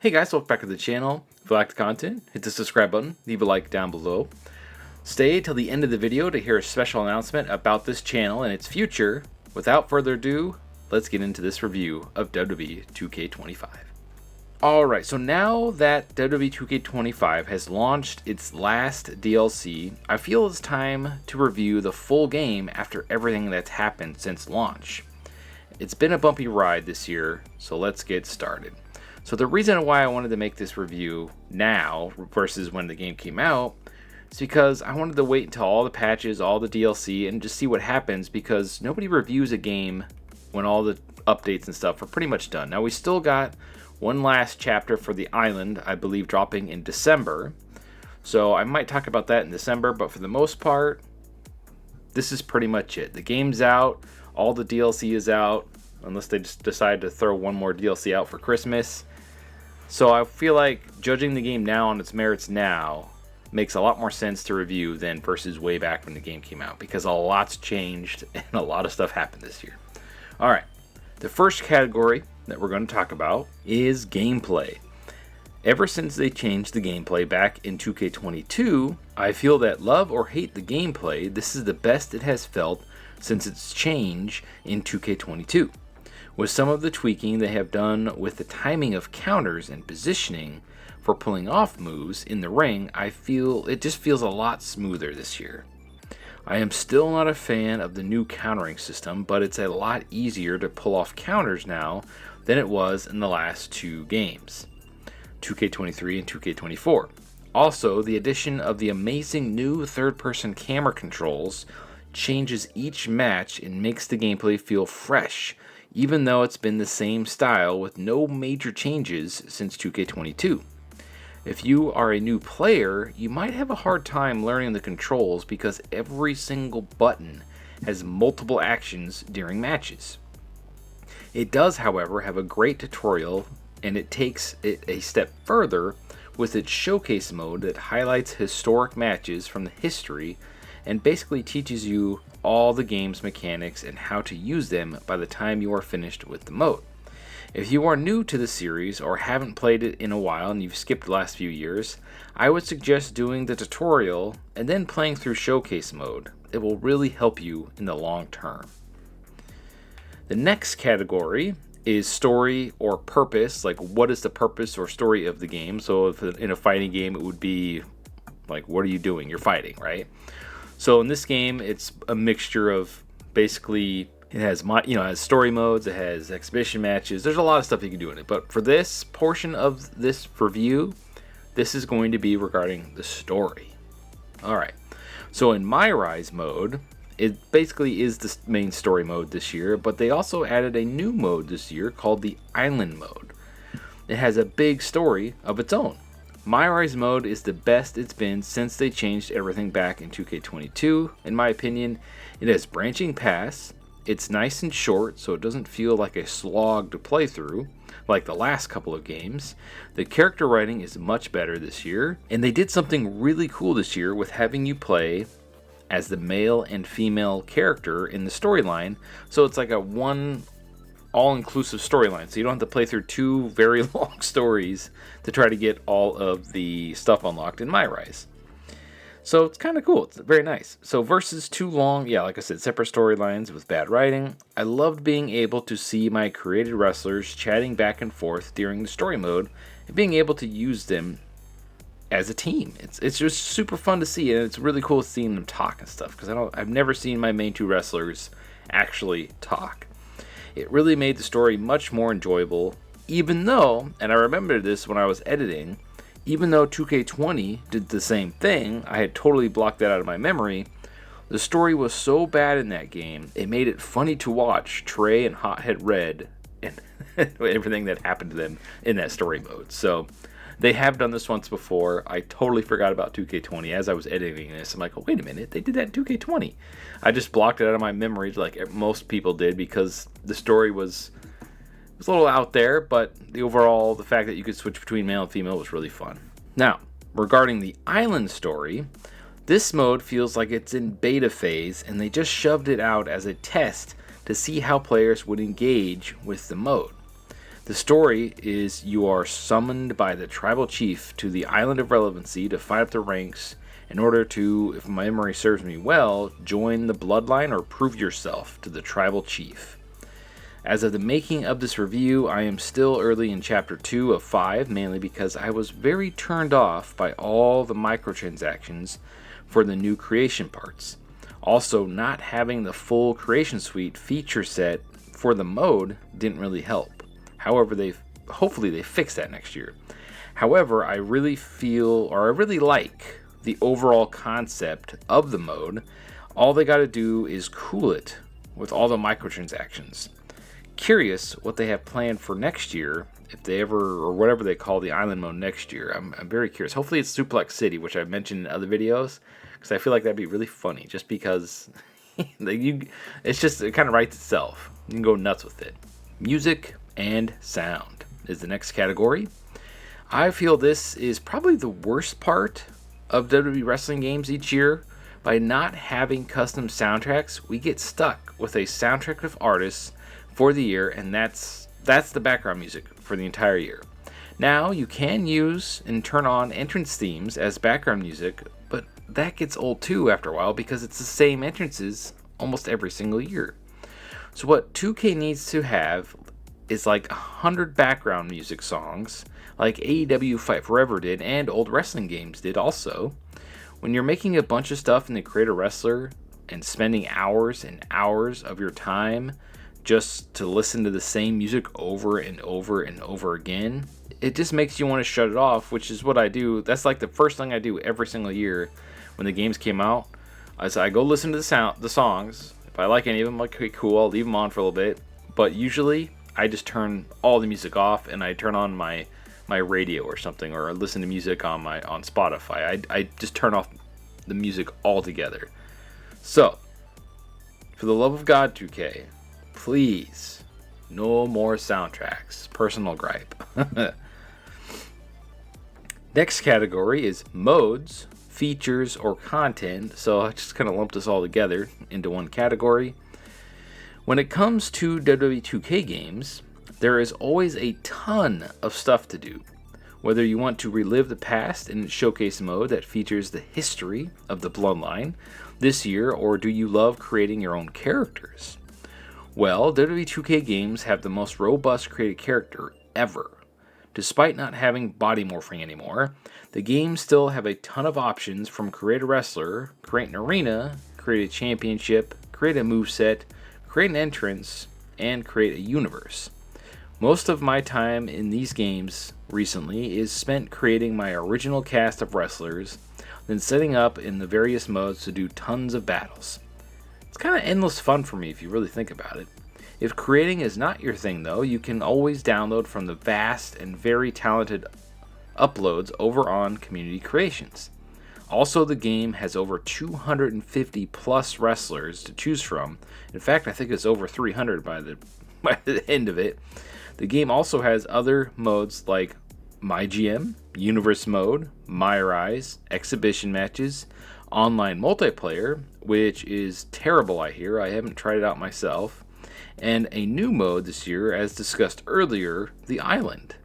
Hey guys, welcome back to the channel. If you like the content, hit the subscribe button, leave a like down below. Stay till the end of the video to hear a special announcement about this channel and its future. Without further ado, let's get into this review of WWE 2K25. Alright, so now that WWE 2K25 has launched its last DLC, I feel it's time to review the full game after everything that's happened since launch. It's been a bumpy ride this year, so let's get started. So the reason why I wanted to make this review now versus when the game came out is because I wanted to wait until all the patches, all the DLC, and just see what happens, because nobody reviews a game when all the updates and stuff are pretty much done. Now we still got one last chapter for the island, I believe dropping in December. So I might talk about that in December, but for the most part, this is pretty much it. The game's out, all the DLC is out, unless they just decide to throw one more DLC out for Christmas. So I feel like judging the game now on its merits now makes a lot more sense to review than versus way back when the game came out, because a lot's changed and a lot of stuff happened this year. Alright, the first category that we're going to talk about is gameplay. Ever since they changed the gameplay back in 2K22, I feel that love or hate the gameplay, this is the best it has felt since its change in 2K22. With some of the tweaking they have done with the timing of counters and positioning for pulling off moves in the ring, I feel it just feels a lot smoother this year. I am still not a fan of the new countering system, but it's a lot easier to pull off counters now than it was in the last two games, 2K23 and 2K24. Also, the addition of the amazing new third-person camera controls changes each match and makes the gameplay feel fresh, even though it's been the same style with no major changes since 2K22. If you are a new player, you might have a hard time learning the controls because every single button has multiple actions during matches. It does, however, have a great tutorial, and it takes it a step further with its showcase mode that highlights historic matches from the history and basically teaches you all the game's mechanics and how to use them by the time you are finished with the mode. If you are new to the series or haven't played it in a while and you've skipped the last few years, I would suggest doing the tutorial and then playing through showcase mode. It will really help you in the long term. The next category is story or purpose, like what is the purpose or story of the game. So if in a fighting game it would be like, what are you doing? You're fighting, right? So in this game, it's a mixture of basically, it has has story modes, it has exhibition matches. There's a lot of stuff you can do in it. But for this portion of this review, this is going to be regarding the story. All right. So in My Rise mode, it basically is the main story mode this year, but they also added a new mode this year called the Island mode. It has a big story of its own. My Rise mode is the best it's been since they changed everything back in 2K22. In my opinion, it has branching paths, it's nice and short so it doesn't feel like a slog to play through, like the last couple of games. The character writing is much better this year, and they did something really cool this year with having you play as the male and female character in the storyline, so it's like a one all-inclusive storyline, so you don't have to play through two very long stories to try to get all of the stuff unlocked in My Rise. So it's kind of cool. It's very nice. So versus too long, yeah, like I said, separate storylines with bad writing. I loved being able to see my created wrestlers chatting back and forth during the story mode and being able to use them as a team. It's just super fun to see, and it's really cool seeing them talk and stuff, because I've never seen my main two wrestlers actually talk. It really made the story much more enjoyable, even though, and I remember this when I was editing, even though 2K20 did the same thing, I had totally blocked that out of my memory, the story was so bad in that game, it made it funny to watch Trey and Hothead Red and everything that happened to them in that story mode. So they have done this once before. I totally forgot about 2K20 as I was editing this. I'm like, oh, wait a minute, they did that in 2K20. I just blocked it out of my memory like most people did, because the story was a little out there, but the fact that you could switch between male and female was really fun. Now, regarding the island story, this mode feels like it's in beta phase, and they just shoved it out as a test to see how players would engage with the mode. The story is you are summoned by the tribal chief to the island of relevancy to fight up the ranks in order to, if my memory serves me well, join the bloodline or prove yourself to the tribal chief. As of the making of this review, I am still early in Chapter 2 of 5, mainly because I was very turned off by all the microtransactions for the new creation parts. Also, not having the full creation suite feature set for the mode didn't really help. However, hopefully they fix that next year. However, I really like the overall concept of the mode. All they got to do is cool it with all the microtransactions. Curious what they have planned for next year, if they ever, or whatever they call the island mode next year. I'm very curious. Hopefully it's Suplex City, which I've mentioned in other videos, because I feel like that'd be really funny, just because it kind of writes itself. You can go nuts with it. Music and sound is the next category. I feel this is probably the worst part of WWE wrestling games each year. By not having custom soundtracks, we get stuck with a soundtrack of artists for the year, and that's the background music for the entire year. Now, you can use and turn on entrance themes as background music, but that gets old too after a while because it's the same entrances almost every single year. So what 2K needs to have is like 100 background music songs, like AEW Fight Forever did, and old wrestling games did also. When you're making a bunch of stuff in the Create a Wrestler and spending hours and hours of your time just to listen to the same music over and over and over again, it just makes you want to shut it off, which is what I do. That's like the first thing I do every single year when the games came out. I go listen to the songs. If I like any of them, like, okay, cool, I'll leave them on for a little bit. But usually, I just turn all the music off and I turn on my radio or something, or listen to music on Spotify. I just turn off the music altogether. So, for the love of God, 2K, please, no more soundtracks. Personal gripe. Next category is modes, features, or content. So I just kind of lumped this all together into one category. When it comes to WWE 2K games, there is always a ton of stuff to do. Whether you want to relive the past in its showcase mode that features the history of the bloodline this year, or do you love creating your own characters? Well, WWE 2K games have the most robust created character ever. Despite not having body morphing anymore, the games still have a ton of options, from create a wrestler, create an arena, create a championship, create a moveset, create an entrance, and create a universe. Most of my time in these games recently is spent creating my original cast of wrestlers, then setting up in the various modes to do tons of battles. It's kind of endless fun for me if you really think about it. If creating is not your thing though, you can always download from the vast and very talented uploads over on Community Creations. Also, the game has over 250 plus wrestlers to choose from. In fact, I think it's over 300 by the end of it. The game also has other modes like My GM, Universe Mode, My Rise, Exhibition Matches, Online Multiplayer, which is terrible I hear. I haven't tried it out myself. And a new mode this year, as discussed earlier, the Island.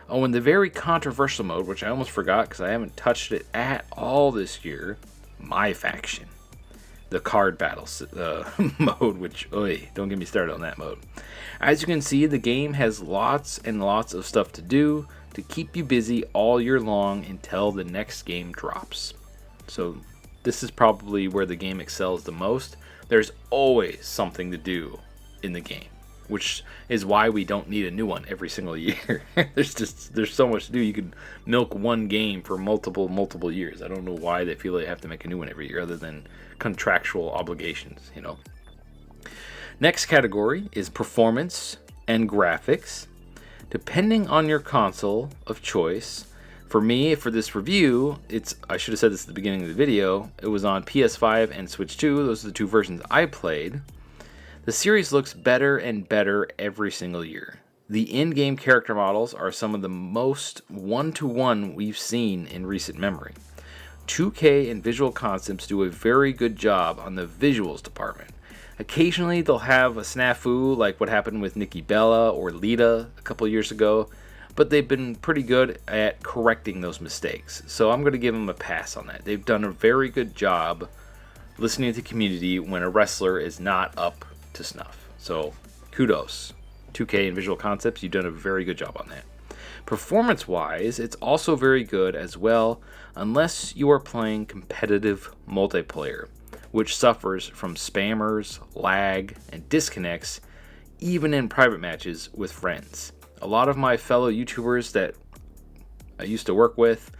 Oh, and the very controversial mode, which I almost forgot because I haven't touched it at all this year, My Faction. The card battles mode, which, don't get me started on that mode. As you can see, the game has lots and lots of stuff to do to keep you busy all year long until the next game drops. So this is probably where the game excels the most. There's always something to do in the game, which is why we don't need a new one every single year. there's so much to do. You could milk one game for multiple years. I don't know why they feel they have to make a new one every year other than contractual obligations, you know. Next category is performance and graphics. Depending on your console of choice, for me, for this review, I should have said this at the beginning of the video, it was on PS5 and Switch 2. Those are the two versions I played. The series looks better and better every single year. The in-game character models are some of the most one-to-one we've seen in recent memory. 2K and Visual Concepts do a very good job on the visuals department. Occasionally they'll have a snafu like what happened with Nikki Bella or Lita a couple years ago, but they've been pretty good at correcting those mistakes. So I'm going to give them a pass on that. They've done a very good job listening to the community when a wrestler is not up to snuff. So kudos. 2K and Visual Concepts, you've done a very good job on that. Performance-wise, it's also very good as well, unless you are playing competitive multiplayer, which suffers from spammers, lag, and disconnects, even in private matches with friends. A lot of my fellow YouTubers that I used to work with,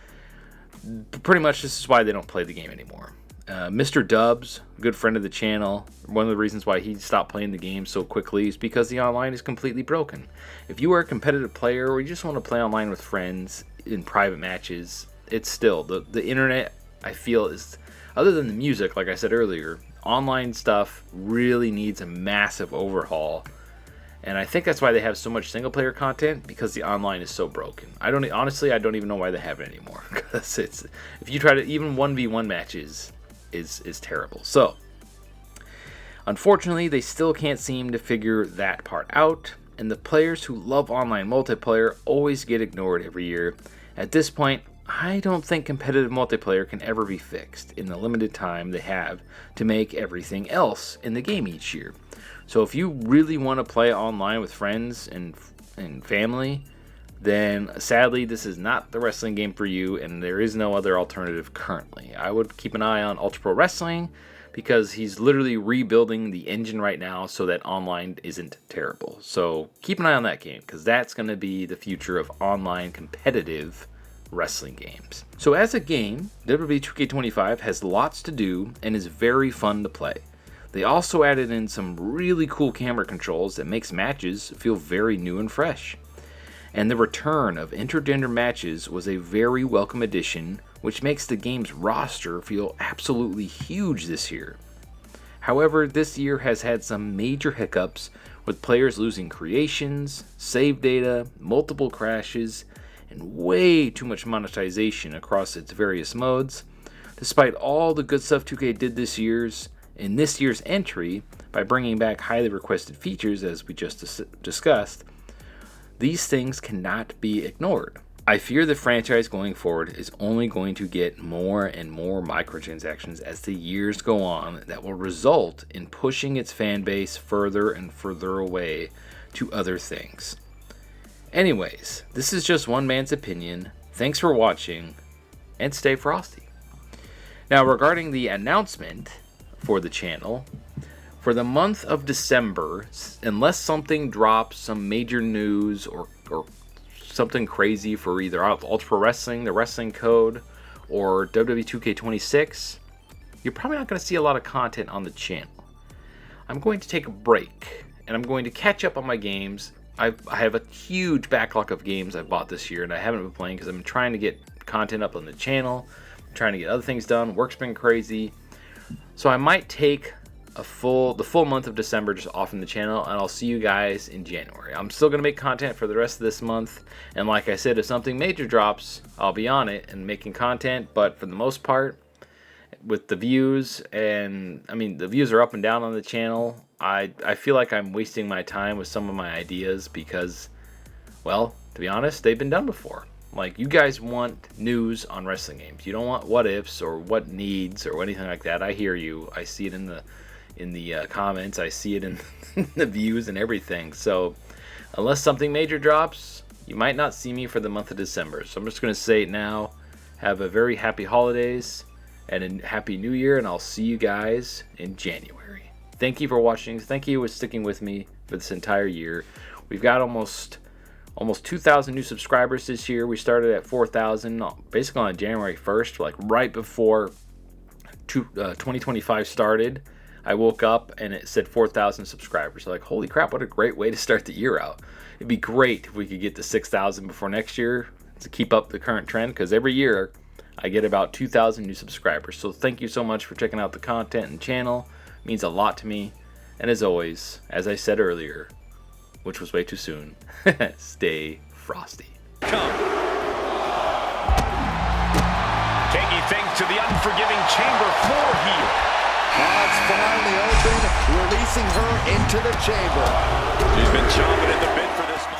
pretty much this is why they don't play the game anymore. Mr. Dubs, good friend of the channel, one of the reasons why he stopped playing the game so quickly is because the online is completely broken. If you are a competitive player or you just want to play online with friends in private matches, it's still, the internet, I feel, is, other than the music, like I said earlier, online stuff really needs a massive overhaul. And I think that's why they have so much single player content, because the online is so broken. Honestly, I don't even know why they have it anymore. Because if you try to, even 1v1 matches is terrible. So, unfortunately, they still can't seem to figure that part out, and the players who love online multiplayer always get ignored every year. At this point, I don't think competitive multiplayer can ever be fixed in the limited time they have to make everything else in the game each year. So if you really want to play online with friends and family, then sadly this is not the wrestling game for you, and there is no other alternative currently. I would keep an eye on Ultra Pro Wrestling, because he's literally rebuilding the engine right now so that online isn't terrible. So keep an eye on that game, because that's going to be the future of online competitive wrestling games. So as a game, WWE 2K25 has lots to do and is very fun to play. They also added in some really cool camera controls that makes matches feel very new and fresh. And the return of intergender matches was a very welcome addition, which makes the game's roster feel absolutely huge this year. However, this year has had some major hiccups, with players losing creations, save data, multiple crashes, and way too much monetization across its various modes. Despite all the good stuff 2K did in this year's entry by bringing back highly requested features, as we just discussed, these things cannot be ignored. I fear the franchise going forward is only going to get more and more microtransactions as the years go on that will result in pushing its fan base further and further away to other things. Anyways, this is just one man's opinion. Thanks for watching, and stay frosty. Now, regarding the announcement for the channel, for the month of December, unless something drops, some major news or something crazy for either Ultra Pro Wrestling, the Wrestling Code, or WWE 2K26, you're probably not going to see a lot of content on the channel. I'm going to take a break, and I'm going to catch up on my games. I have a huge backlog of games I've bought this year, and I haven't been playing because I'm trying to get content up on the channel. I'm trying to get other things done. Work's been crazy. So I might take the full month of December just off in the channel, and I'll see you guys in January. I'm still going to make content for the rest of this month, and like I said, if something major drops, I'll be on it and making content. But for the most part, with the views, and I mean the views are up and down on the channel, I feel like I'm wasting my time with some of my ideas because, well, to be honest, they've been done before. Like, you guys want news on wrestling games. You don't want what ifs or what needs or anything like that. I hear you. I see it in the comments. I see it in the views and everything. So unless something major drops, you might not see me for the month of December. So I'm just going to say it now. Have a very happy holidays and a happy new year, and I'll see you guys in January. Thank you for watching. Thank you for sticking with me for this entire year. We've got almost 2,000 new subscribers this year. We started at 4,000 basically on January 1st, like right before 2025 started. I woke up and it said 4,000 subscribers. So like, holy crap, what a great way to start the year out. It'd be great if we could get to 6,000 before next year to keep up the current trend, because every year I get about 2,000 new subscribers. So thank you so much for checking out the content and channel. It means a lot to me. And as always, as I said earlier, which was way too soon, stay frosty. Come. Taking things to the unforgiving chamber floor here. It's finally open. Release forcing her into the chamber. She's been chomping at the bit for this.